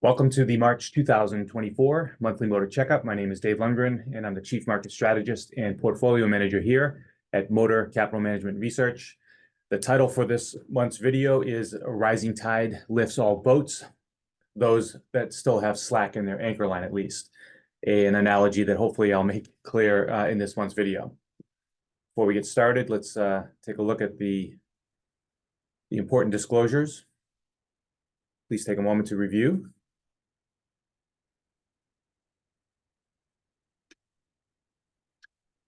Welcome to the March 2024 monthly motor checkup. My name is Dave Lundgren, and I'm the Chief Market Strategist and Portfolio Manager here at MOTR Capital Management Research. The title for this month's video is "A Rising Tide Lifts All Boats," those that still have slack in their anchor line at least. An analogy that hopefully I'll make clear in this month's video. Before we get started, let's take a look at the important disclosures. Please take a moment to review.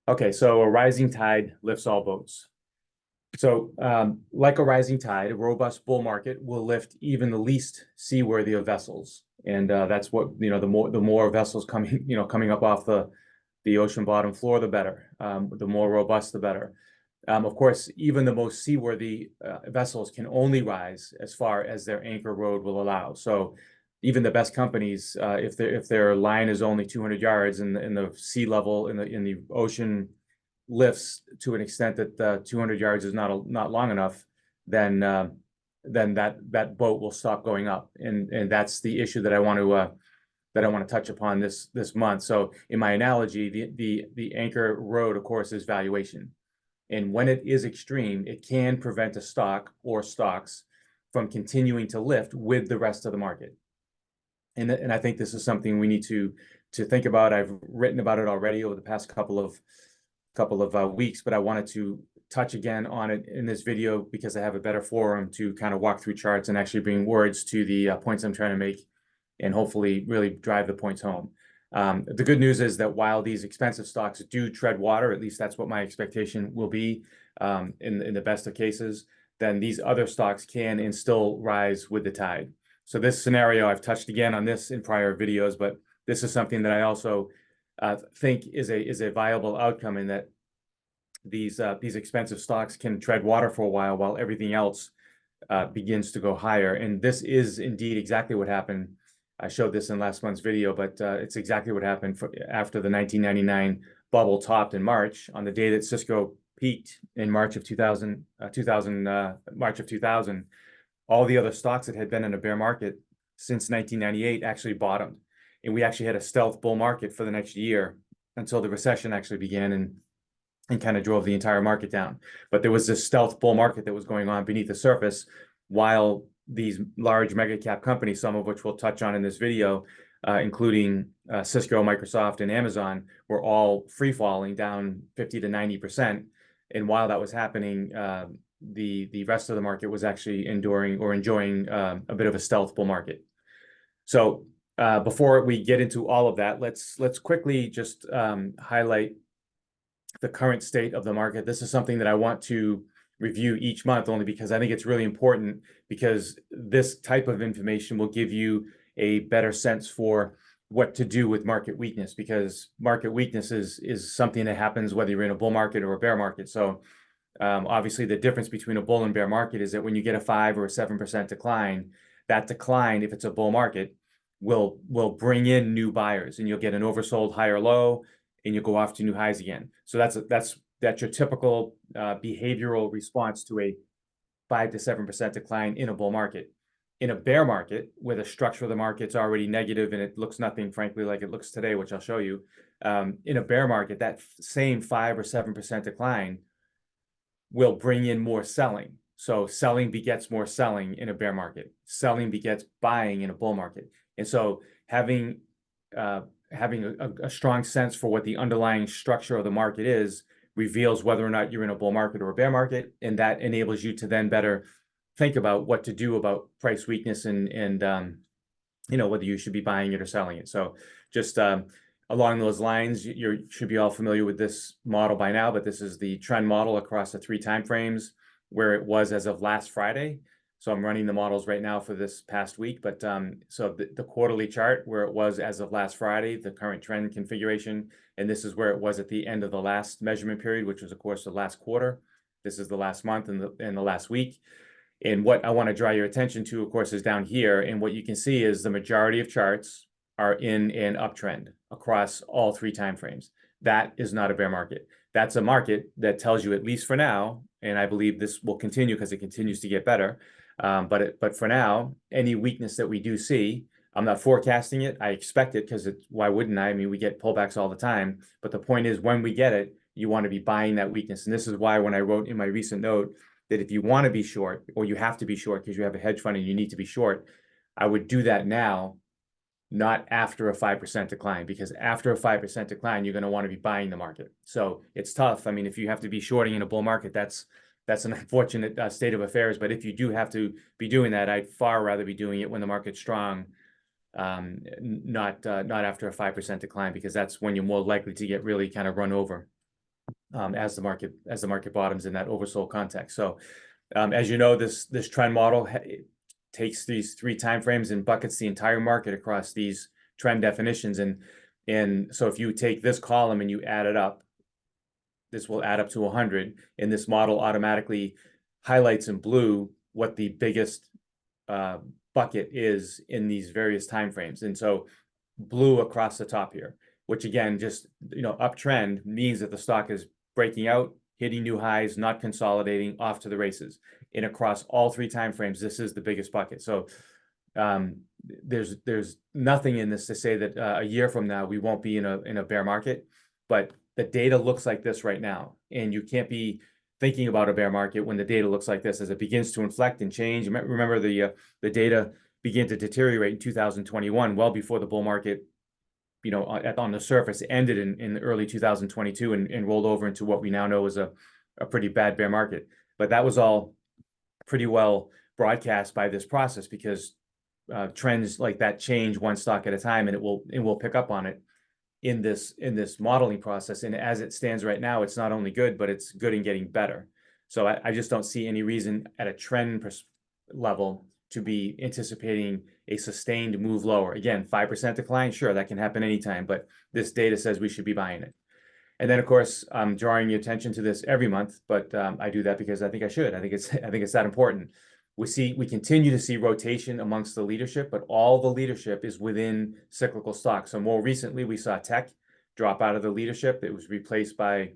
Okay, so a rising tide lifts all boats. So like a rising tide, a robust bull market will lift even the least seaworthy of vessels. And that's what, the more vessels coming up off the ocean bottom floor, the better. The more robust, the better. Of course, even the most seaworthy vessels can only rise as far as their anchor road will allow. So even the best companies, if their line is only 200 yards and the sea level in the ocean lifts to an extent that 200 yards is not long enough, then that boat will stop going up, and that's the issue that I want to touch upon this month. So in my analogy, the anchor road, of course, is valuation, and when it is extreme, it can prevent a stock or stocks from continuing to lift with the rest of the market. And I think this is something we need to think about. I've written about it already over the past couple of weeks, but I wanted to touch again on it in this video because I have a better forum to kind of walk through charts and actually bring words to the points I'm trying to make, and hopefully really drive the points home. The good news is that while these expensive stocks do tread water, at least that's what my expectation will be in the best of cases, then these other stocks can and still rise with the tide. So this scenario, I've touched again on this in prior videos, but this is something that I also think is a viable outcome, in that these expensive stocks can tread water for a while everything else begins to go higher. And this is indeed exactly what happened. I showed this in last month's video, but it's exactly what happened after the 1999 bubble topped in March, on the day that Cisco peaked in March of 2000. All the other stocks that had been in a bear market since 1998 actually bottomed. And we actually had a stealth bull market for the next year until the recession actually began and kind of drove the entire market down. But there was this stealth bull market that was going on beneath the surface, while these large mega cap companies, some of which we'll touch on in this video, including Cisco, Microsoft, and Amazon, were all free falling down 50 to 90%. And while that was happening, the rest of the market was actually enjoying a bit of a stealth bull market. So before we get into all of that, let's quickly just highlight the current state of the market. This is something that I want to review each month, only because I think it's really important, because this type of information will give you a better sense for what to do with market weakness, because market weakness is something that happens whether you're in a bull market or a bear market. So obviously the difference between a bull and bear market is that when you get a 5 or a 7% decline, that decline, if it's a bull market, will bring in new buyers, and you'll get an oversold higher low, and you'll go off to new highs again. So that's your typical behavioral response to a 5 to 7% decline in a bull market. In a bear market, where the structure of the market's already negative and it looks nothing, frankly, like it looks today, which I'll show you, in a bear market, that same 5 or 7% decline will bring in more selling. So selling begets more selling in a bear market. Selling begets buying in a bull market. And so having a strong sense for what the underlying structure of the market is reveals whether or not you're in a bull market or a bear market, and that enables you to then better think about what to do about price weakness and whether you should be buying it or selling it. So just along those lines, you should be all familiar with this model by now, but this is the trend model across the 3 time frames where it was as of last Friday. So I'm running the models right now for this past week, but so the quarterly chart where it was as of last Friday, the current trend configuration, and this is where it was at the end of the last measurement period, which was of course the last quarter. This is the last month and the last week. And what I want to draw your attention to, of course, is down here. And what you can see is the majority of charts are in an uptrend across all 3 time frames. That is not a bear market. That's a market that tells you, at least for now, and I believe this will continue because it continues to get better, but for now, any weakness that we do see I'm not forecasting it. I expect it because why wouldn't I? I mean, we get pullbacks all the time. But the point is, when we get it, you want to be buying that weakness. And this is why when I wrote in my recent note that if you want to be short, or you have to be short because you have a hedge fund and you need to be short, I would do that now, not after a 5% decline, because after a 5% decline, you're going to want to be buying the market. So it's tough. I mean, if you have to be shorting in a bull market, that's an unfortunate state of affairs. But if you do have to be doing that, I'd far rather be doing it when the market's strong, not after a 5% decline, because that's when you're more likely to get really kind of run over as the market bottoms in that oversold context. So as you know, this trend model takes these 3 time frames and buckets the entire market across these trend definitions. And so if you take this column and you add it up, this will add up to 100, and this model automatically highlights in blue what the biggest bucket is in these various time frames. And so blue across the top here, which again, just, uptrend means that the stock is breaking out, hitting new highs, not consolidating, off to the races. And across all 3 time frames, this is the biggest bucket. So there's nothing in this to say that a year from now we won't be in a bear market, but the data looks like this right now, and you can't be thinking about a bear market when the data looks like this. As it begins to inflect and change, remember the data began to deteriorate in 2021, well before the bull market, on the surface, ended in early 2022 and rolled over into what we now know is a pretty bad bear market. But that was all pretty well broadcast by this process, because trends like that change one stock at a time, and we'll pick up on it in this modeling process. And as it stands right now, it's not only good, but it's good and getting better. So I just don't see any reason at a trend level to be anticipating a sustained move lower. Again, 5% decline, sure, that can happen anytime, but this data says we should be buying it. And then, of course, I'm drawing your attention to this every month, but I do that because I think I should. I think it's that important. We continue to see rotation amongst the leadership, but all the leadership is within cyclical stocks. So more recently, we saw tech drop out of the leadership. It was replaced by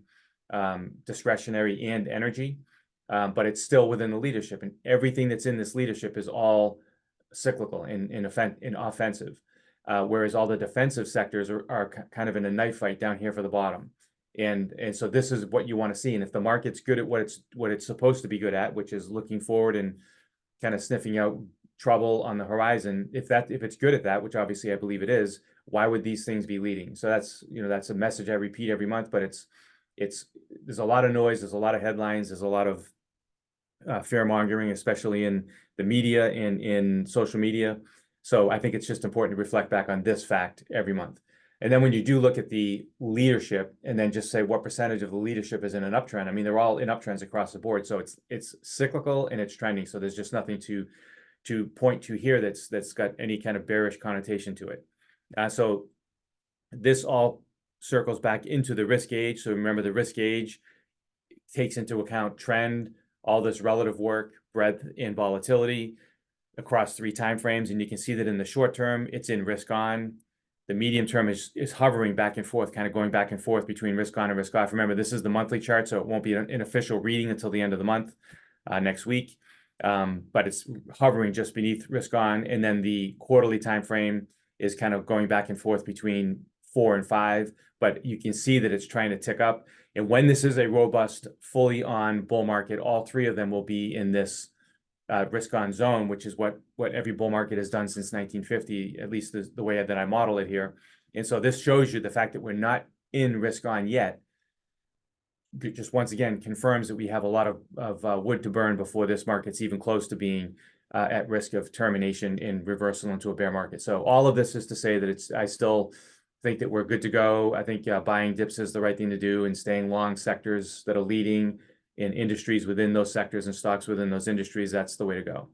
discretionary and energy, but it's still within the leadership. And everything that's in this leadership is all cyclical and offensive, whereas all the defensive sectors are kind of in a knife fight down here for the bottom. And so this is what you want to see. And if the market's good at what it's supposed to be good at, which is looking forward and kind of sniffing out trouble on the horizon, if it's good at that, which obviously I believe it is, why would these things be leading? So that's a message I repeat every month, but there's a lot of noise, there's a lot of headlines, there's a lot of fear mongering, especially in the media and in social media. So I think it's just important to reflect back on this fact every month. And then when you do look at the leadership and then just say what percentage of the leadership is in an uptrend, I mean, they're all in uptrends across the board. So it's cyclical and it's trending. So there's just nothing to point to here that's got any kind of bearish connotation to it. So this all circles back into the risk gauge. So remember, the risk gauge takes into account trend, all this relative work, breadth, and volatility across 3 time frames. And you can see that in the short term, it's in risk on. The medium term is hovering back and forth, kind of going back and forth between risk on and risk off. Remember, this is the monthly chart, so it won't be an official reading until the end of the month next week. But it's hovering just beneath risk on. And then the quarterly time frame is kind of going back and forth between 4 and 5. But you can see that it's trying to tick up. And when this is a robust, fully on bull market, all 3 of them will be in this risk on zone, which is what every bull market has done since 1950, at least the way that I model it here. And so this shows you the fact that we're not in risk on yet. It just once again confirms that we have a lot of wood to burn before this market's even close to being at risk of termination and reversal into a bear market. So all of this is to say that I still think that we're good to go. I think buying dips is the right thing to do, and staying long sectors that are leading in industries within those sectors and stocks within those industries, that's the way to go.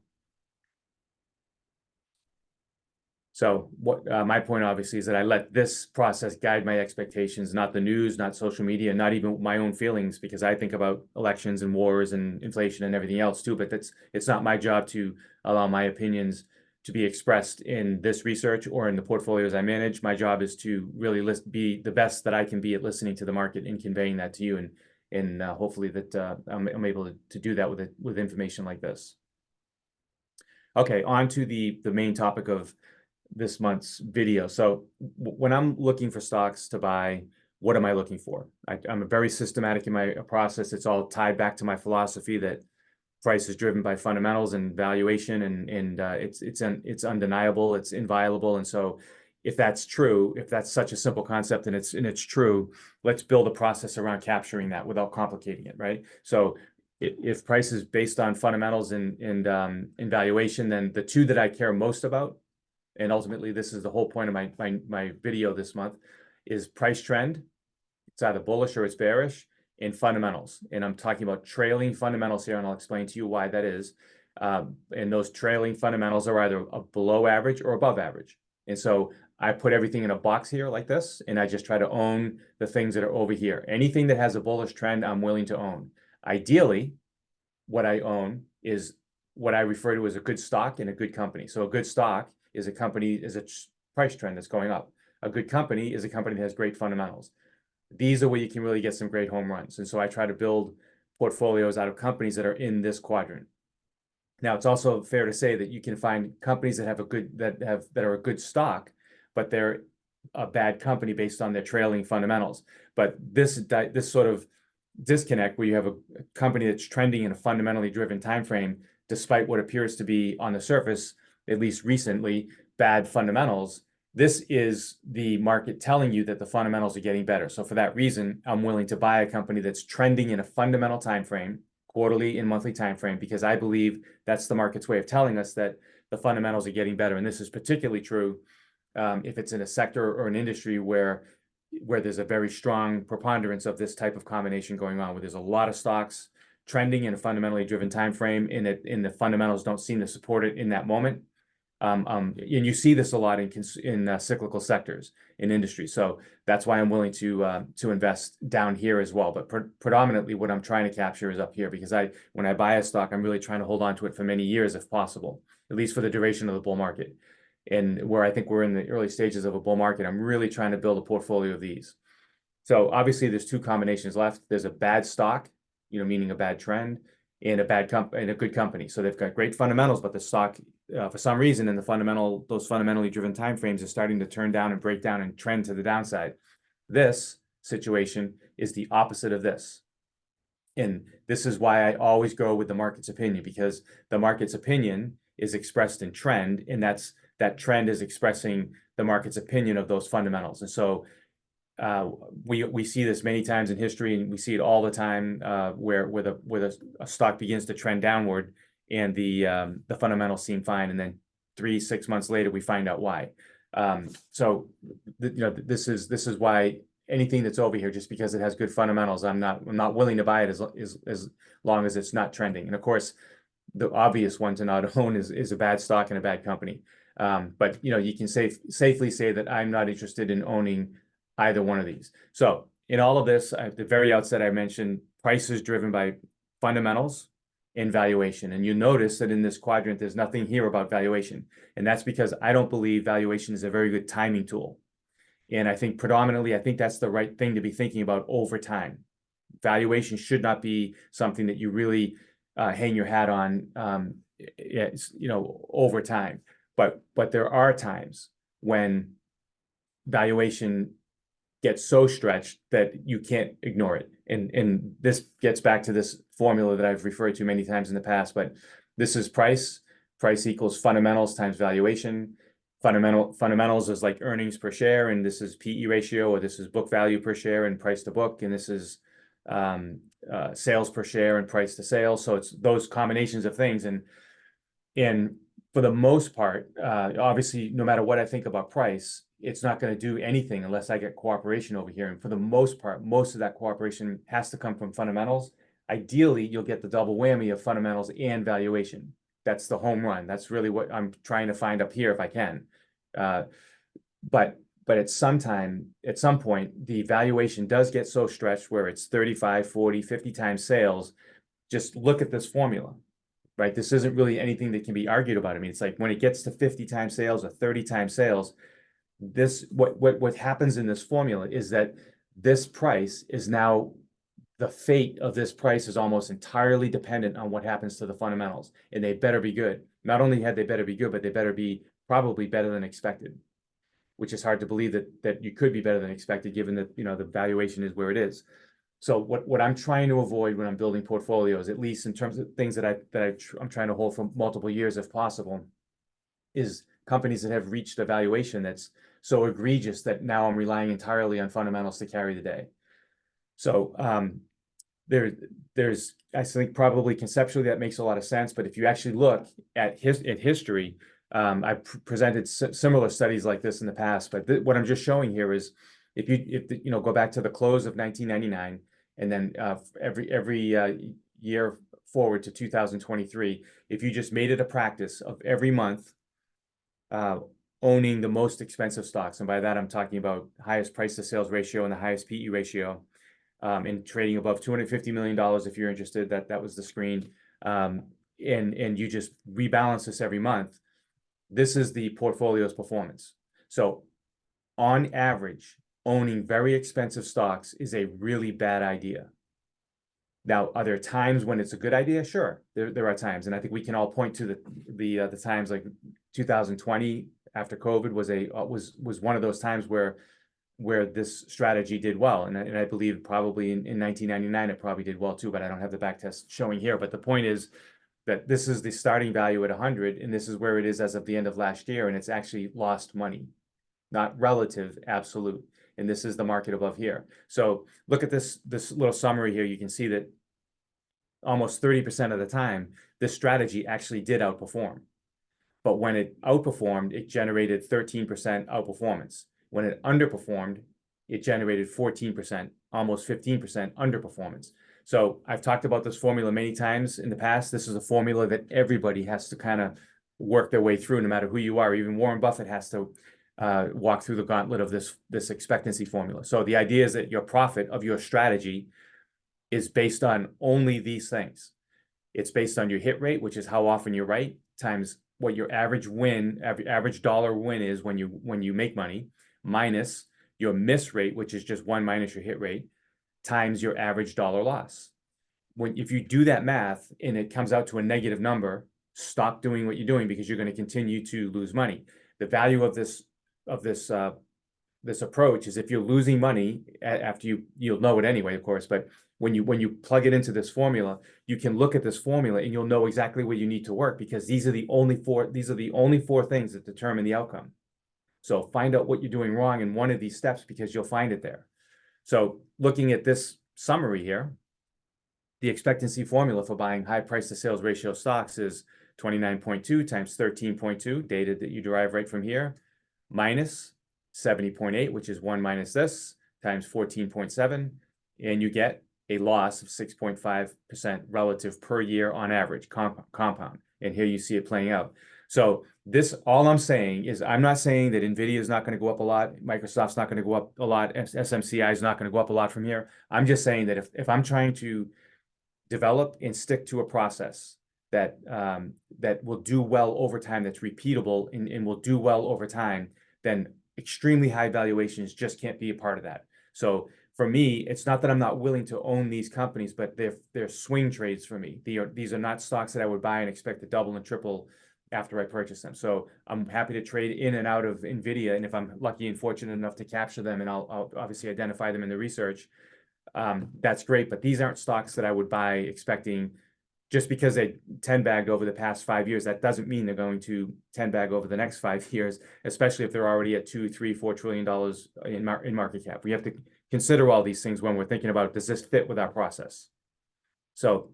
So what my point obviously is that I let this process guide my expectations, not the news, not social media, not even my own feelings, because I think about elections and wars and inflation and everything else too. But it's not my job to allow my opinions to be expressed in this research or in the portfolios I manage. My job is to really be the best that I can be at listening to the market and conveying that to you, and hopefully that I'm able to do that with information like this. Okay, on to the main topic of this month's video. So when I'm looking for stocks to buy, what am I looking for? I'm very systematic in my process. It's all tied back to my philosophy that price is driven by fundamentals and valuation, and it's undeniable, it's inviolable. And so if that's true, if that's such a simple concept and it's true, let's build a process around capturing that without complicating it, right? So if price is based on fundamentals and valuation, then the two that I care most about, and ultimately this is the whole point of my video this month, is price trend. It's either bullish or it's bearish, in fundamentals. And I'm talking about trailing fundamentals here, and I'll explain to you why that is. And those trailing fundamentals are either below average or above average. And so I put everything in a box here like this, and I just try to own the things that are over here. Anything that has a bullish trend, I'm willing to own. Ideally, what I own is what I refer to as a good stock and a good company. So a good stock is a company, is a price trend that's going up. A good company is a company that has great fundamentals. These are where you can really get some great home runs. And so I try to build portfolios out of companies that are in this quadrant. Now, it's also fair to say that you can find companies that have a good, that are a good stock, but they're a bad company based on their trailing fundamentals. But this sort of disconnect where you have a company that's trending in a fundamentally driven time frame, despite what appears to be on the surface, at least recently, bad fundamentals. This is the market telling you that the fundamentals are getting better. So for that reason, I'm willing to buy a company that's trending in a fundamental time frame, quarterly and monthly time frame, because I believe that's the market's way of telling us that the fundamentals are getting better. And this is particularly true if it's in a sector or an industry where there's a very strong preponderance of this type of combination going on, where there's a lot of stocks trending in a fundamentally driven time frame, and the fundamentals don't seem to support it in that moment. And you see this a lot in cyclical sectors in industry. So that's why I'm willing to invest down here as well. But predominantly what I'm trying to capture is up here, because when I buy a stock, I'm really trying to hold on to it for many years if possible, at least for the duration of the bull market. And where I think we're in the early stages of a bull market, I'm really trying to build a portfolio of these. So obviously there's two combinations left. There's a bad stock, meaning a bad trend, and a good company. So they've got great fundamentals, but the stock, for some reason, in those fundamentally driven timeframes, is starting to turn down and break down and trend to the downside. This situation is the opposite of this. And this is why I always go with the market's opinion, because the market's opinion is expressed in trend, and that trend is expressing the market's opinion of those fundamentals. And so we see this many times in history, and we see it all the time where a stock begins to trend downward, and the fundamentals seem fine, and then 3-6 months later we find out why. So this is why anything that's over here, just because it has good fundamentals, I'm not willing to buy it as long as it's not trending. And of course, the obvious one to not own is a bad stock and a bad company. But you can safely say that I'm not interested in owning either one of these. So in all of this, at the very outset, I mentioned price is driven by fundamentals and valuation. And you notice that in this quadrant, there's nothing here about valuation. And that's because I don't believe valuation is a very good timing tool. And I think predominantly, I think that's the right thing to be thinking about over time. Valuation should not be something that you really hang your hat on, over time. But there are times when valuation gets so stretched that you can't ignore it. And this gets back to this formula that I've referred to many times in the past, but this is price equals fundamentals times valuation. Fundamentals is like earnings per share, and this is PE ratio, or this is book value per share and price to book, and this is sales per share and price to sales. So it's those combinations of things. And for the most part, obviously, no matter what I think about price, it's not going to do anything unless I get cooperation over here. And for the most part, most of that cooperation has to come from fundamentals. Ideally, you'll get the double whammy of fundamentals and valuation. That's the home run. That's really what I'm trying to find up here if I can. But at some point, the valuation does get so stretched where it's 35, 40, 50 times sales. Just look at this formula, right? This isn't really anything that can be argued about. I mean, it's like when it gets to 50 times sales or 30 times sales, what happens in this formula is that this price is now, the fate of this price is almost entirely dependent on what happens to the fundamentals, and they better be good. Not only had they better be good, but they better be probably better than expected, which is hard to believe that you could be better than expected, given that, you know, the valuation is where it is. So what I'm trying to avoid when I'm building portfolios, at least in terms of things that I'm trying to hold for multiple years if possible, is companies that have reached a valuation that's so egregious that now I'm relying entirely on fundamentals to carry the day. So there's I think probably conceptually that makes a lot of sense, but if you actually look at history, I presented similar studies like this in the past, but what I'm just showing here is if you know, go back to the close of 1999 and then every year forward to 2023, if you just made it a practice of every month owning the most expensive stocks, and by that I'm talking about highest price to sales ratio and the highest PE ratio, and trading above $250 million, if you're interested, that was the screen, and you just rebalance this every month. This is the portfolio's performance. So on average, owning very expensive stocks is a really bad idea. Now, are there times when it's a good idea? Sure, there are times, and I think we can all point to the times like 2020 after COVID was one of those times where this strategy did well, and I believe probably in 1999 it probably did well too, but I don't have the back test showing here. But the point is that this is the starting value at 100, and this is where it is as of the end of last year, and it's actually lost money, not relative, absolute. And this is the market above here. So look at this little summary here. You can see that almost 30% of the time, this strategy actually did outperform. But when it outperformed, it generated 13% outperformance. When it underperformed, it generated 14%, almost 15% underperformance. So I've talked about this formula many times in the past. This is a formula that everybody has to kind of work their way through, no matter who you are. Even Warren Buffett has to walk through the gauntlet of this expectancy formula. So the idea is that your profit of your strategy is based on only these things. It's based on your hit rate, which is how often you're right, times what your average win, average dollar win is when you make money, minus your miss rate, which is just 1 minus your hit rate, times your average dollar loss. If you do that math and it comes out to a negative number, stop doing what you're doing, because you're going to continue to lose money. The value of this approach is if you're losing money after you'll know it anyway, of course, but when you plug it into this formula, you can look at this formula and you'll know exactly where you need to work, because these are the only four things that determine the outcome. So find out what you're doing wrong in one of these steps, because you'll find it there. So looking at this summary here, the expectancy formula for buying high price to sales ratio stocks is 29.2 times 13.2, data that you derive right from here, minus 70.8, which is 1 minus this, times 14.7, and you get a loss of 6.5% relative per year on average, compound. And here you see it playing out. So this, all I'm saying is, I'm not saying that NVIDIA is not going to go up a lot, Microsoft's not going to go up a lot, SMCI is not going to go up a lot from here. I'm just saying that if I'm trying to develop and stick to a process that will do well over time, that's repeatable and will do well over time, then extremely high valuations just can't be a part of that. So for me, it's not that I'm not willing to own these companies, but they're swing trades for me. These are not stocks that I would buy and expect to double and triple after I purchase them. So I'm happy to trade in and out of NVIDIA, and if I'm lucky and fortunate enough to capture them, and I'll obviously identify them in the research, that's great. But these aren't stocks that I would buy expecting, just because they 10-bagged over the past 5 years, that doesn't mean they're going to 10-bag over the next 5 years, especially if they're already at $2, $3, $4 trillion in market cap. We have to consider all these things when we're thinking about, does this fit with our process? So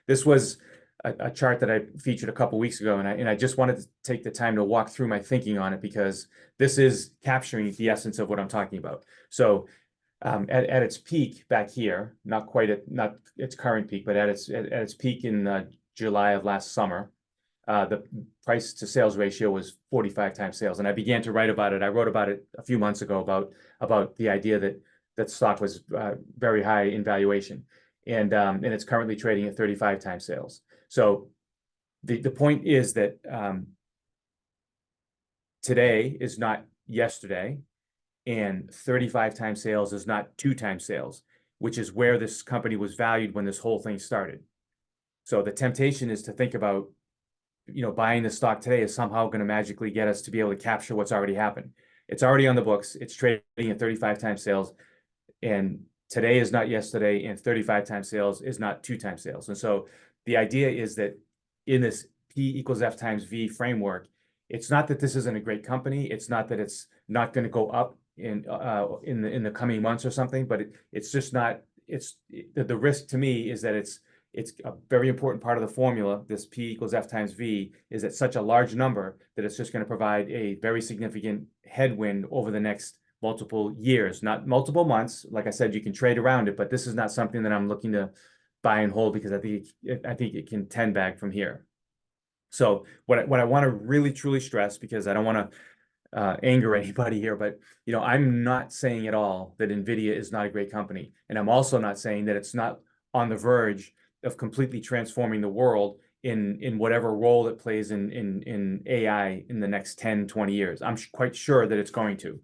this was a chart that I featured a couple weeks ago, and I just wanted to take the time to walk through my thinking on it, because this is capturing the essence of what I'm talking about. So at its peak back here, not its current peak, but at its peak in July of last summer, the price to sales ratio was 45 times sales, and I began to write about it. I wrote about it a few months ago about the idea that stock was very high in valuation, and it's currently trading at 35 times sales. So the point is that today is not yesterday, and 35 times sales is not 2 times sales, which is where this company was valued when this whole thing started. So the temptation is to think about buying the stock today is somehow going to magically get us to be able to capture what's already happened. It's already on the books. It's trading at 35 times sales, and today is not yesterday, and 35 times sales is not 2 times sales. And so the idea is that in this P equals F times V framework, it's not that this isn't a great company. It's not that it's not going to go up in the coming months or something, but it's just not. It's the risk to me is that it's a very important part of the formula. This P equals F times V is at such a large number that it's just going to provide a very significant headwind over the next multiple years, not multiple months. Like I said, you can trade around it, but this is not something that I'm looking to buy and hold because I think it can 10 bag from here. So what I want to really truly stress, because I don't want to anger anybody here, but I'm not saying at all that NVIDIA is not a great company, and I'm also not saying that it's not on the verge of completely transforming the world in whatever role it plays in AI in the next 10, 20 years. I'm quite sure that it's going to.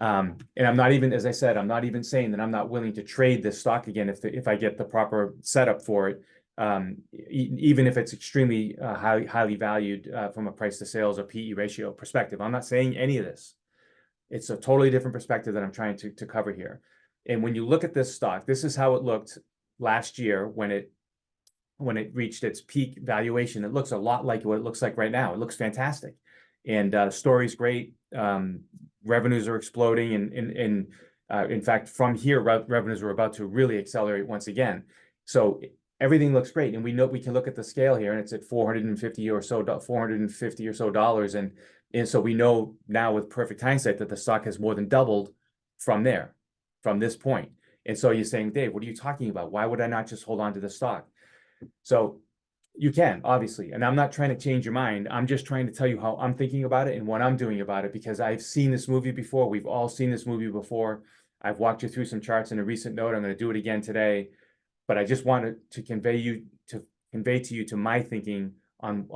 And I'm not even, as I said, I'm not even saying that I'm not willing to trade this stock again if I get the proper setup for it, even if it's extremely highly valued from a price to sales or PE ratio perspective. I'm not saying any of this. It's a totally different perspective that I'm trying to cover here. And when you look at this stock, this is how it looked last year when it reached its peak valuation. It looks a lot like what it looks like right now. It looks fantastic, and the story's great. Revenues are exploding, and in fact, from here, revenues are about to really accelerate once again. So everything looks great, and we know we can look at the scale here, and it's at 450 or so dollars, and so we know now with perfect hindsight that the stock has more than doubled from there, from this point. And so you're saying, Dave, what are you talking about? Why would I not just hold on to the stock? So you can, obviously, and I'm not trying to change your mind. I'm just trying to tell you how I'm thinking about it and what I'm doing about it, because I've seen this movie before. We've all seen this movie before. I've walked you through some charts in a recent note. I'm going to do it again today, but I just wanted to convey to you my thinking on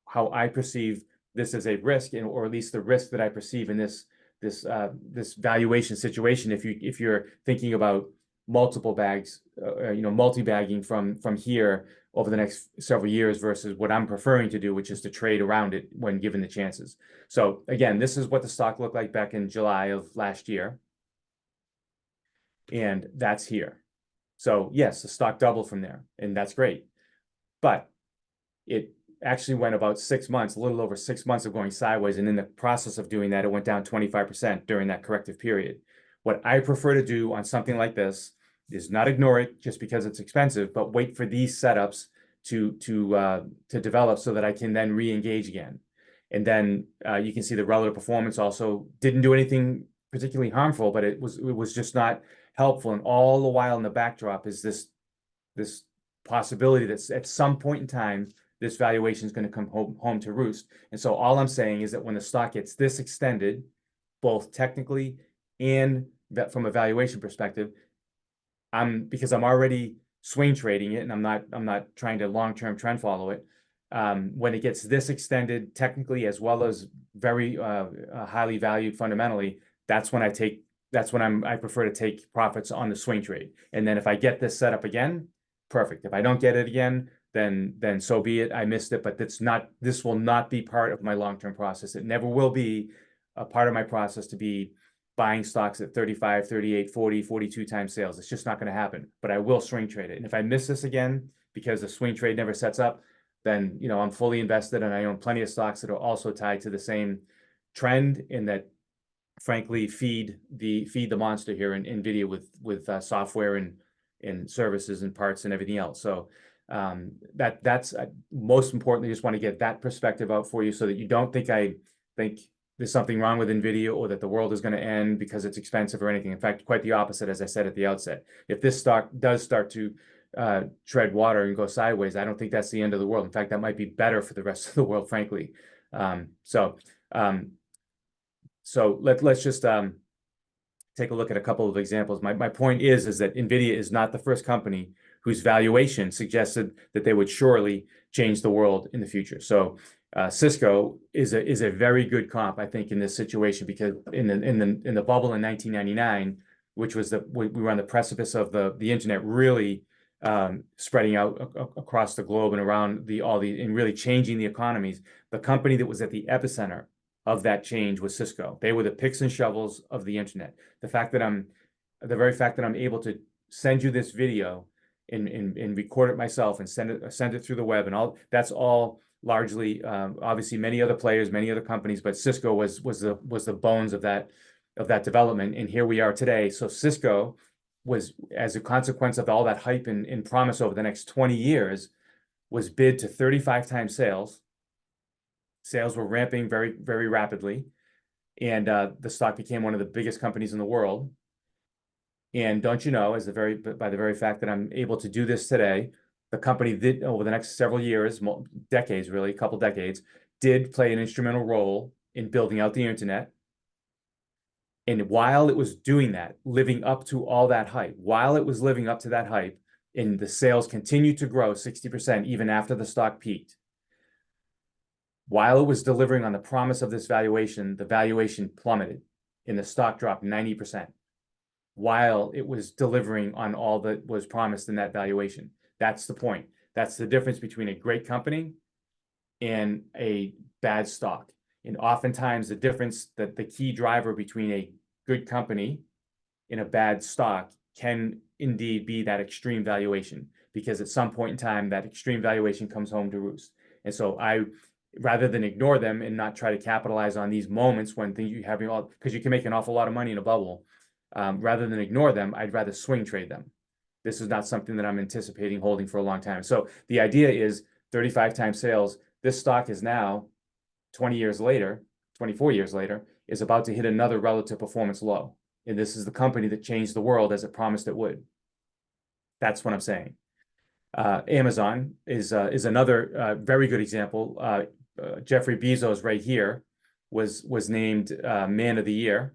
how I perceive this as a risk, or at least the risk that I perceive in this valuation situation. If you're thinking about multiple bags, multi-bagging from here over the next several years versus what I'm preferring to do, which is to trade around it when given the chances. So again, this is what the stock looked like back in July of last year. And that's here. So yes, the stock doubled from there, and that's great. But it actually went about 6 months, a little over 6 months of going sideways. And in the process of doing that, it went down 25% during that corrective period. What I prefer to do on something like this is not ignore it just because it's expensive, but wait for these setups to develop so that I can then re-engage again. And then you can see the relative performance also didn't do anything particularly harmful, but it was just not helpful. And all the while in the backdrop is this possibility that at some point in time, this valuation is going to come home to roost. And so all I'm saying is that when the stock gets this extended, both technically and that from a valuation perspective, because I'm already swing trading it, and I'm not trying to long-term trend follow it. When it gets this extended technically as well as very highly valued fundamentally, that's when I prefer to take profits on the swing trade. And then if I get this set up again, perfect. If I don't get it again, then so be it. I missed it, but this will not be part of my long-term process. It never will be a part of my process to be buying stocks at 35, 38, 40, 42 times sales. It's just not going to happen, but I will swing trade it. And if I miss this again, because the swing trade never sets up, then, I'm fully invested, and I own plenty of stocks that are also tied to the same trend, in that, frankly, feed the monster here in NVIDIA with software and services and parts and everything else. So that's most importantly, just want to get that perspective out for you so that you don't think I think there's something wrong with NVIDIA or that the world is going to end because it's expensive or anything. In fact, quite the opposite, as I said at the outset. If this stock does start to tread water and go sideways, I don't think that's the end of the world. In fact, that might be better for the rest of the world, frankly. So let's just take a look at a couple of examples. My point is that NVIDIA is not the first company whose valuation suggested that they would surely change the world in the future. So Cisco is a very good comp, I think, in this situation, because in the bubble in 1999, which was we were on the precipice of the internet really spreading out across the globe and around and really changing the economies. The company that was at the epicenter of that change was Cisco. They were the picks and shovels of the internet. The very fact that I'm able to send you this video and record it myself and send it through the web and all, that's all largely, obviously many other players, many other companies, but Cisco was the bones of that development. And here we are today. So Cisco was, as a consequence of all that hype and promise over the next 20 years, was bid to 35 times sales. Sales were ramping very, very rapidly. And the stock became one of the biggest companies in the world. And don't you know, by the very fact that I'm able to do this today, the company did, over the next several years, decades, really, a couple decades, did play an instrumental role in building out the internet. And while it was doing that, living up to all that hype, while it was living up to that hype, and the sales continued to grow 60% even after the stock peaked, while it was delivering on the promise of this valuation, the valuation plummeted and the stock dropped 90%, while it was delivering on all that was promised in that valuation. That's the point. That's the difference between a great company and a bad stock. And oftentimes the key driver between a good company and a bad stock can indeed be that extreme valuation, because at some point in time, that extreme valuation comes home to roost. And so rather than ignore them and not try to capitalize on these moments when things because you can make an awful lot of money in a bubble, rather than ignore them, I'd rather swing trade them. This is not something that I'm anticipating holding for a long time. So the idea is 35 times sales. This stock is now 24 years later, is about to hit another relative performance low. And this is the company that changed the world as it promised it would. That's what I'm saying. Amazon is another very good example. Jeffrey Bezos right here was named Man of the Year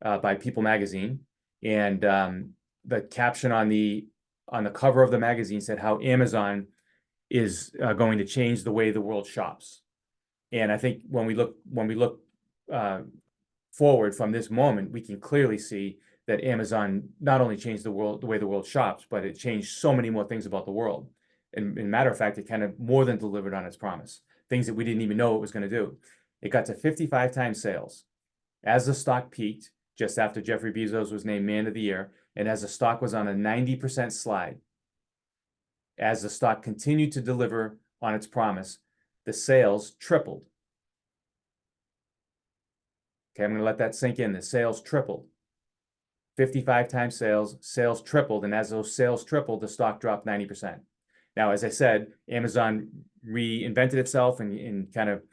by People magazine. And the caption on the cover of the magazine said how Amazon is going to change the way the world shops. And I think when we look forward from this moment, we can clearly see that Amazon not only changed the way the world shops, but it changed so many more things about the world. And matter of fact, it kind of more than delivered on its promise, things that we didn't even know it was going to do. It got to 55 times sales as the stock peaked just after Jeffrey Bezos was named Man of the Year, and as the stock was on a 90% slide. As the stock continued to deliver on its promise, the sales tripled. Okay, I'm going to let that sink in. The sales tripled. 55 times sales tripled, and as those sales tripled, the stock dropped 90%. Now, as I said, Amazon reinvented itself and kind of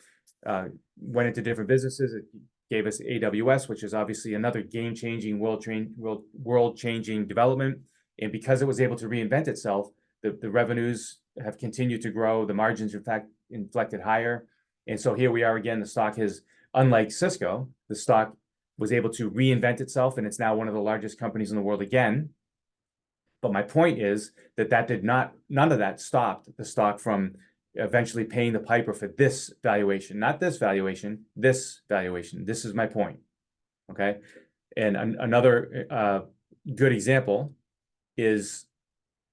went into different businesses. It gave us AWS, which is obviously another game-changing, world-changing development. And because it was able to reinvent itself, the revenues have continued to grow. The margins, in fact, inflected higher. And so here we are again. The stock has, unlike Cisco, the stock was able to reinvent itself, and it's now one of the largest companies in the world again. But my point is that none of that stopped the stock from eventually paying the piper for this valuation, not this valuation, this valuation. This is my point. Okay. And another good example is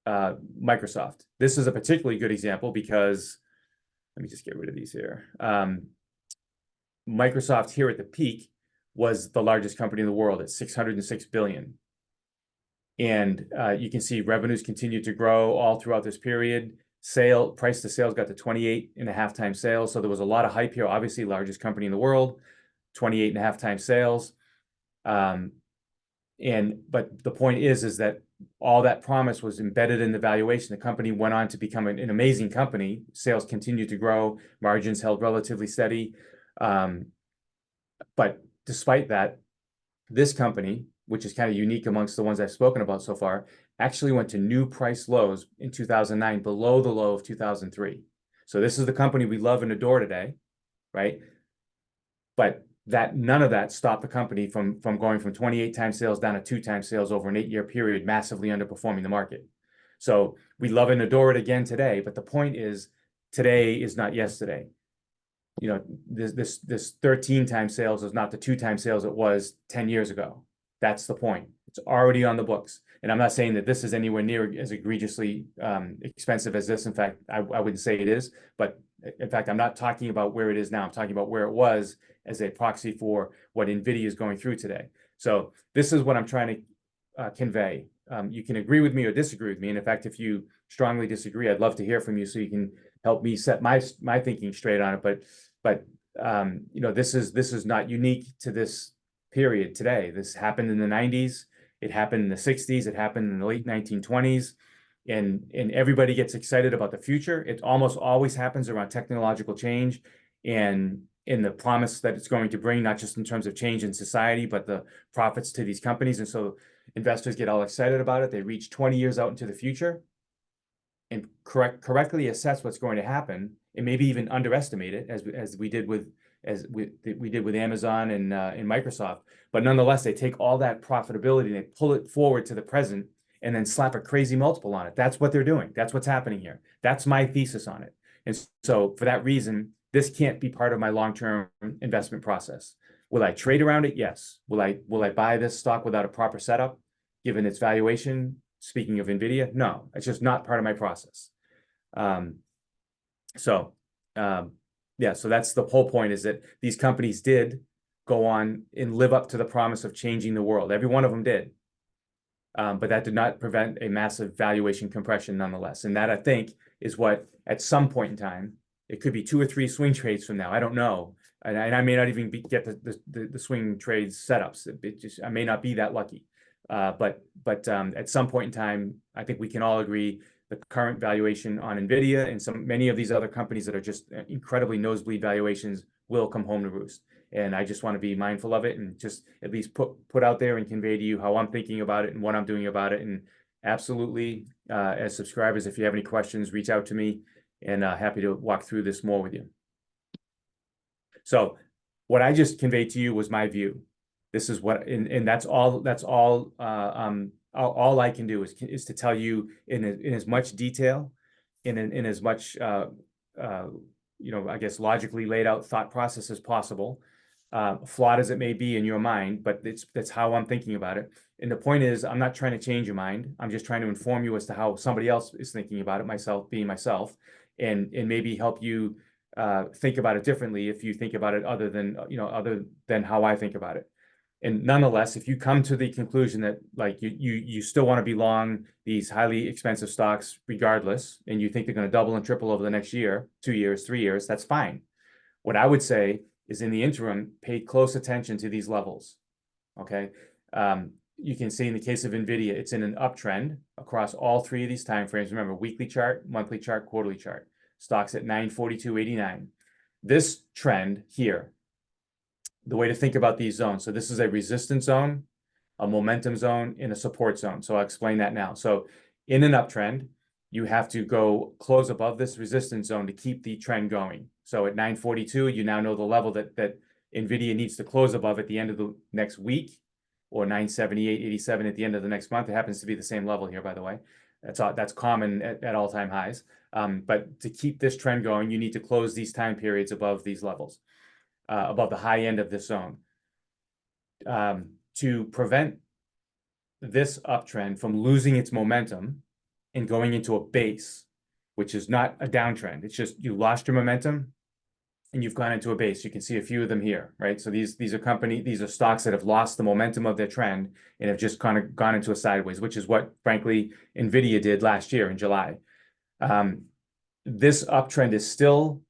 Microsoft. This is a particularly good example because, let me just get rid of these here. Microsoft here at the peak was the largest company in the world at 606 billion. And you can see revenues continue to grow all throughout this period. Price to sales got to 28.5 times sales. So there was a lot of hype here. Obviously, largest company in the world, 28.5 times sales. But the point is that all that promise was embedded in the valuation. The company went on to become an amazing company. Sales continued to grow. Margins held relatively steady. But despite that, this company, which is kind of unique amongst the ones I've spoken about so far, actually went to new price lows in 2009, below the low of 2003. So this is the company we love and adore today, right? But none of that stopped the company from going from 28 times sales down to 2 times sales over an 8-year period, massively underperforming the market. So we love and adore it again today, but the point is, today is not yesterday. You know, this 13 times sales is not the 2 times sales it was 10 years ago. That's the point. It's already on the books. And I'm not saying that this is anywhere near as egregiously expensive as this. In fact, I wouldn't say it is, but in fact, I'm not talking about where it is now. I'm talking about where it was as a proxy for what NVIDIA is going through today. So this is what I'm trying to convey. You can agree with me or disagree with me. And in fact, if you strongly disagree, I'd love to hear from you so you can help me set my thinking straight on it. But you know, this is not unique to this period today. This happened in the 90s. It happened in the 60s. It happened in the late 1920s. And everybody gets excited about the future. It almost always happens around technological change and in the promise that it's going to bring, not just in terms of change in society, but the profits to these companies. And so investors get all excited about it. They reach 20 years out into the future and correctly assess what's going to happen, and maybe even underestimate it, as we did with Amazon and Microsoft. But nonetheless, they take all that profitability and they pull it forward to the present and then slap a crazy multiple on it. That's what they're doing. That's what's happening here. That's my thesis on it. And so for that reason, this can't be part of my long-term investment process. Will I trade around it? Yes. Will I buy this stock without a proper setup, given its valuation? Speaking of NVIDIA, no, it's just not part of my process. Yeah, so that's the whole point, is that these companies did go on and live up to the promise of changing the world. Every one of them did. But that did not prevent a massive valuation compression nonetheless. And that, I think, is what, at some point in time, it could be 2 or 3 swing trades from now. I don't know. And I may not even get the swing trades setups. I may not be that lucky. But at some point in time, I think we can all agree the current valuation on NVIDIA and many of these other companies that are just incredibly nosebleed valuations will come home to roost. And I just want to be mindful of it and just at least put out there and convey to you how I'm thinking about it and what I'm doing about it. And absolutely, as subscribers, if you have any questions, reach out to me, and happy to walk through this more with you. So what I just conveyed to you was my view. This is what, and that's all I can do is to tell you in as much detail, in as much you know, I guess logically laid out thought process as possible, flawed as it may be in your mind, but that's how I'm thinking about it. And the point is, I'm not trying to change your mind. I'm just trying to inform you as to how somebody else is thinking about it, myself being myself, and maybe help you think about it differently if you think about it other than how I think about it. And nonetheless, if you come to the conclusion that like you still want to be long these highly expensive stocks regardless, and you think they're going to double and triple over the next year, 2 years, 3 years, that's fine. What I would say is, in the interim, pay close attention to these levels. Okay. You can see in the case of NVIDIA, it's in an uptrend across all 3 of these time frames. Remember, weekly chart, monthly chart, quarterly chart. Stocks at 942.89. This trend here, the way to think about these zones. So this is a resistance zone, a momentum zone, and a support zone. So I'll explain that now. So in an uptrend, you have to go close above this resistance zone to keep the trend going. So at 942, you now know the level that NVIDIA needs to close above at the end of the next week, or 978.87 at the end of the next month. It happens to be the same level here, by the way. That's common at all-time highs. But to keep this trend going, you need to close these time periods above these levels. Above the high end of this zone. To prevent this uptrend from losing its momentum and going into a base, which is not a downtrend. It's just you lost your momentum and you've gone into a base. You can see a few of them here, right? So these are stocks that have lost the momentum of their trend and have just kind of gone into a sideways, which is what, frankly, NVIDIA did last year in July. This uptrend is still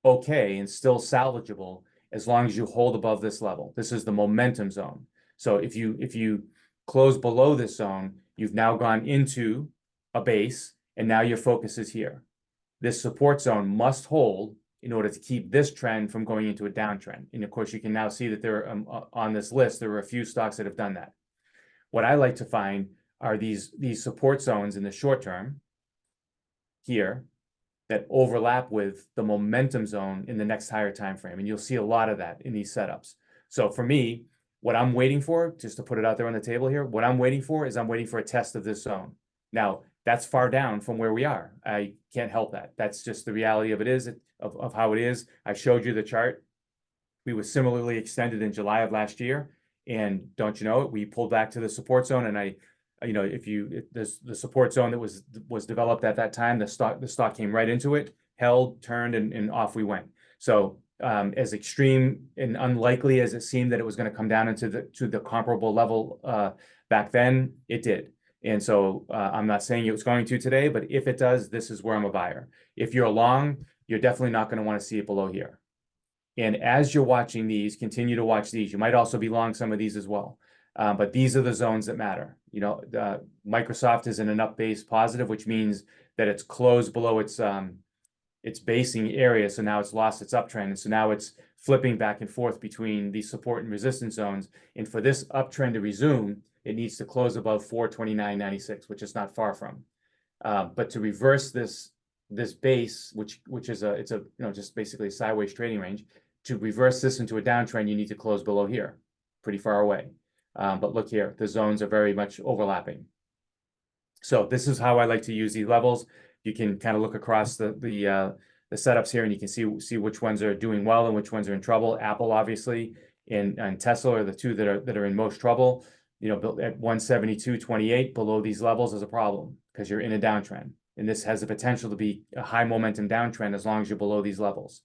okay and still salvageable as long as you hold above this level. This is the momentum zone. So if you close below this zone, you've now gone into a base, and now your focus is here. This support zone must hold in order to keep this trend from going into a downtrend. And of course, you can now see that there on this list, there are a few stocks that have done that. What I like to find are these support zones in the short term here that overlap with the momentum zone in the next higher time frame. And you'll see a lot of that in these setups. So for me, what I'm waiting for, just to put it out there on the table here, what I'm waiting for is I'm waiting for a test of this zone. Now, that's far down from where we are. I can't help that. That's just the reality of it is, of how it is. I showed you the chart. We were similarly extended in July of last year. And don't you know it, we pulled back to the support zone, and the support zone that was developed at that time, the stock came right into it, held, turned, and off we went. So as extreme and unlikely as it seemed that it was going to come down to the comparable level back then, it did. And so I'm not saying it was going to today, but if it does, this is where I'm a buyer. If you're long, you're definitely not going to want to see it below here. And as you're watching these, continue to watch these. You might also be long some of these as well. But these are the zones that matter. Microsoft is in an up base positive, which means that it's closed below its basing area. So now it's lost its uptrend. And so now it's flipping back and forth between these support and resistance zones. And for this uptrend to resume, it needs to close above 429.96, which is not far from. But to reverse this base, which is just basically a sideways trading range, to reverse this into a downtrend, you need to close below here, pretty far away. But look here, the zones are very much overlapping. So this is how I like to use these levels. You can kind of look across the setups here, and you can see which ones are doing well and which ones are in trouble. Apple, obviously, and Tesla are the two that are in most trouble. Built at 172.28 below these levels is a problem because you're in a downtrend, and this has the potential to be a high momentum downtrend as long as you're below these levels.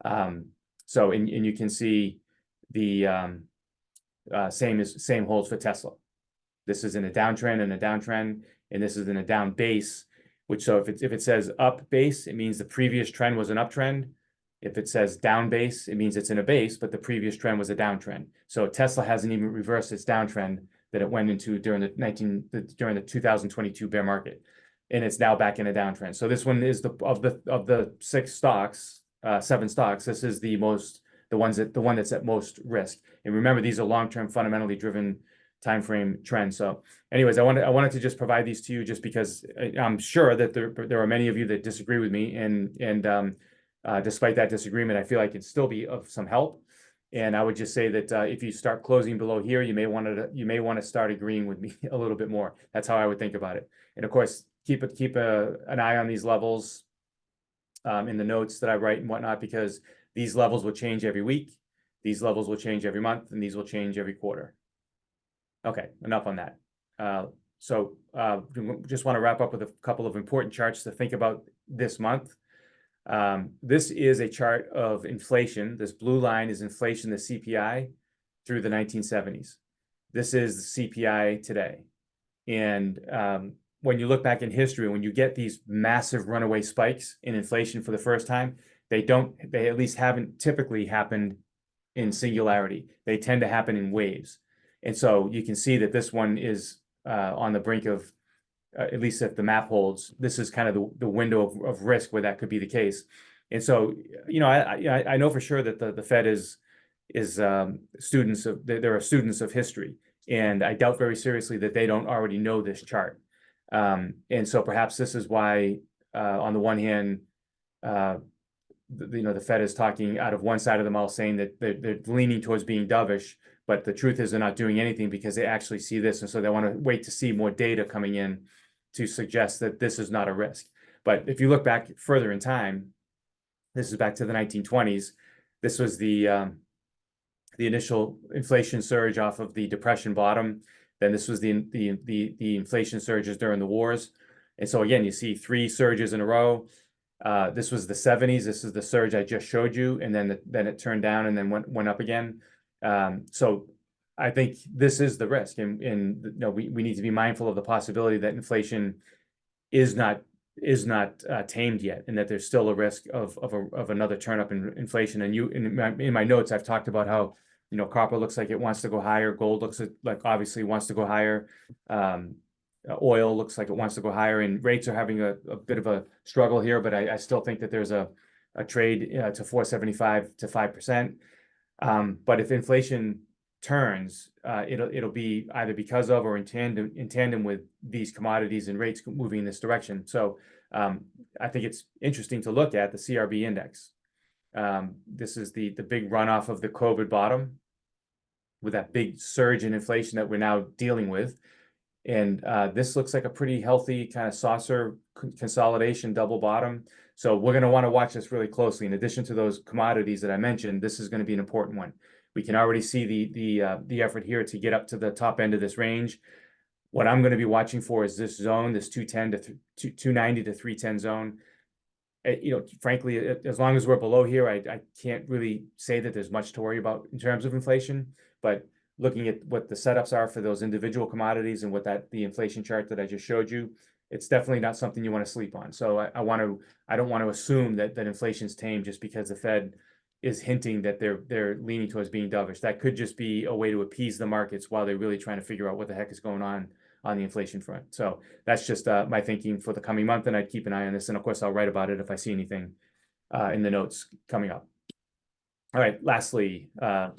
And you can see the same holds for Tesla. This is in a downtrend and this is in a down base. So if it says up base, it means the previous trend was an uptrend. If it says down base, it means it's in a base, but the previous trend was a downtrend. So Tesla hasn't even reversed its downtrend that it went into during the 2022 bear market, and it's now back in a downtrend. So this one is of the seven stocks. This is the one that's at most risk. And remember, these are long-term, fundamentally driven time frame trends. So, anyways, I wanted to just provide these to you just because I'm sure that there are many of you that disagree with me, and despite that disagreement, I feel like it'd still be of some help. And I would just say that if you start closing below here, you may want to start agreeing with me a little bit more. That's how I would think about it. And of course, keep an eye on these levels in the notes that I write and whatnot, because these levels will change every week, these levels will change every month, and these will change every quarter. Okay, enough on that. So just want to wrap up with a couple of important charts to think about this month. This is a chart of inflation. This blue line is inflation, the CPI, through the 1970s. This is the CPI today. And when you look back in history, when you get these massive runaway spikes in inflation for the first time, they at least haven't typically happened in singularity. They tend to happen in waves. And so you can see that this one is on the brink of, at least if the map holds, this is kind of the window of risk where that could be the case. And so, I know for sure that the Fed is students of, there are students of history, and I doubt very seriously that they don't already know this chart. And so perhaps this is why, on the one hand, the Fed is talking out of one side of the mouth, saying that they're leaning towards being dovish, but the truth is they're not doing anything because they actually see this, and so they want to wait to see more data coming in to suggest that this is not a risk. But if you look back further in time, this is back to the 1920s. This was the initial inflation surge off of the Depression bottom. Then this was the inflation surges during the wars. And so again, you see three surges in a row. This was the 70s. This is the surge I just showed you, and then it turned down and then went up again. So I think this is the risk, and we need to be mindful of the possibility that inflation is not tamed yet, and that there's still a risk of another turn up in inflation. And in my notes, I've talked about how copper looks like it wants to go higher, gold looks like obviously wants to go higher, oil looks like it wants to go higher, and rates are having a bit of a struggle here, but I still think that there's a trade to 4.75 to 5%. But if inflation turns, it'll be either because of or in tandem with these commodities and rates moving in this direction. So I think it's interesting to look at the CRB index. This is the big runoff of the COVID bottom, with that big surge in inflation that we're now dealing with. And this looks like a pretty healthy kind of saucer consolidation, double bottom. So we're going to want to watch this really closely. In addition to those commodities that I mentioned, this is going to be an important one. We can already see the effort here to get up to the top end of this range. What I'm going to be watching for is this zone, this 210 to 290 to 310 zone. Frankly, as long as we're below here, I can't really say that there's much to worry about in terms of inflation. But looking at what the setups are for those individual commodities and what the inflation chart that I just showed you, it's definitely not something you want to sleep on. So I don't want to assume that inflation's tame just because the Fed is hinting that they're leaning towards being dovish. That could just be a way to appease the markets while they're really trying to figure out what the heck is going on the inflation front. So that's just my thinking for the coming month, and I'd keep an eye on this. And of course, I'll write about it if I see anything in the notes coming up. All right, lastly,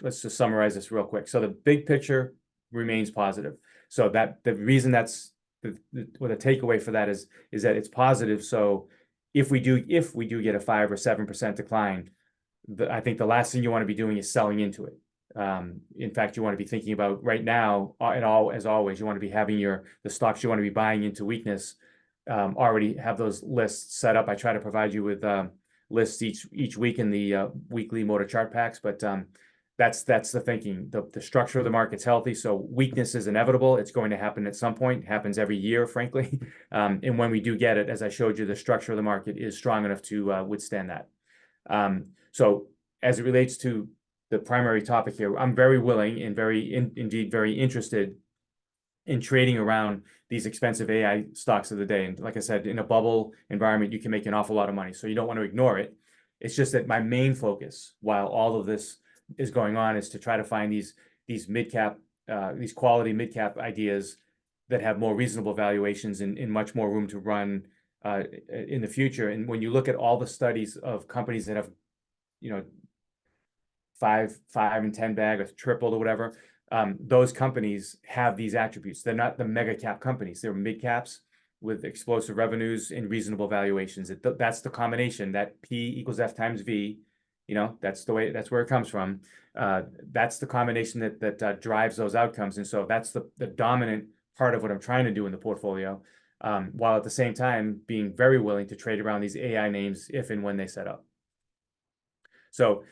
let's just summarize this real quick. So the big picture remains positive. So that the reason that's the takeaway for that is that it's positive. So if we do get a 5 or 7% decline, I think the last thing you want to be doing is selling into it. In fact, you want to be thinking about right now, as always, you want to be having the stocks you want to be buying into weakness already have those lists set up. I try to provide you with lists each week in the weekly MOTR chart packs, but that's the thinking. The structure of the market's healthy, so weakness is inevitable. It's going to happen at some point. It happens every year, frankly. And when we do get it, as I showed you, the structure of the market is strong enough to withstand that. So as it relates to the primary topic here, I'm very willing and indeed very interested in trading around these expensive AI stocks of the day. And like I said, in a bubble environment, you can make an awful lot of money. So you don't want to ignore it. It's just that my main focus, while all of this is going on, is to try to find these mid-cap, these quality mid-cap ideas that have more reasonable valuations and much more room to run in the future. And when you look at all the studies of companies that have, 5 and 10 bag or tripled or whatever, those companies have these attributes. They're not the mega cap companies. They're mid caps with explosive revenues and reasonable valuations. That's the combination. That P equals F times V. That's where it comes from. That's the combination that drives those outcomes. And so that's the dominant part of what I'm trying to do in the portfolio, while at the same time being very willing to trade around these AI names if and when they set up. So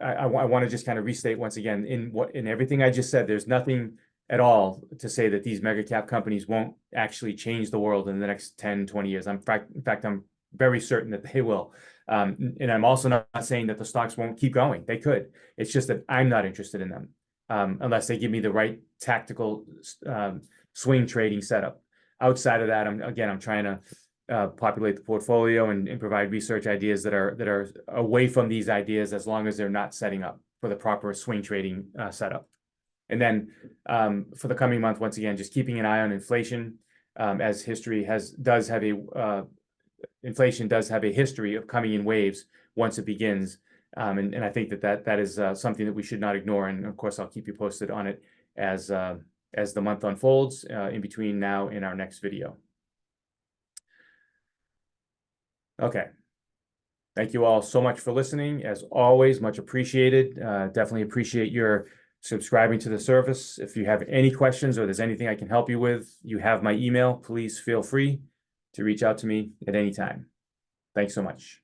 I want to just kind of restate once again, in everything I just said, there's nothing at all to say that these mega cap companies won't actually change the world in the next 10, 20 years. In fact, I'm very certain that they will. And I'm also not saying that the stocks won't keep going. They could. It's just that I'm not interested in them unless they give me the right tactical swing trading setup. Outside of that, I'm trying to populate the portfolio and provide research ideas that are away from these ideas, as long as they're not setting up for the proper swing trading setup. And then for the coming month, once again, just keeping an eye on inflation, as history inflation does have a history of coming in waves once it begins. And I think that is something that we should not ignore. And of course, I'll keep you posted on it as the month unfolds in between now and our next video. Okay. Thank you all so much for listening. As always, much appreciated. Definitely appreciate your subscribing to the service. If you have any questions or there's anything I can help you with, you have my email. Please feel free to reach out to me at any time. Thanks so much.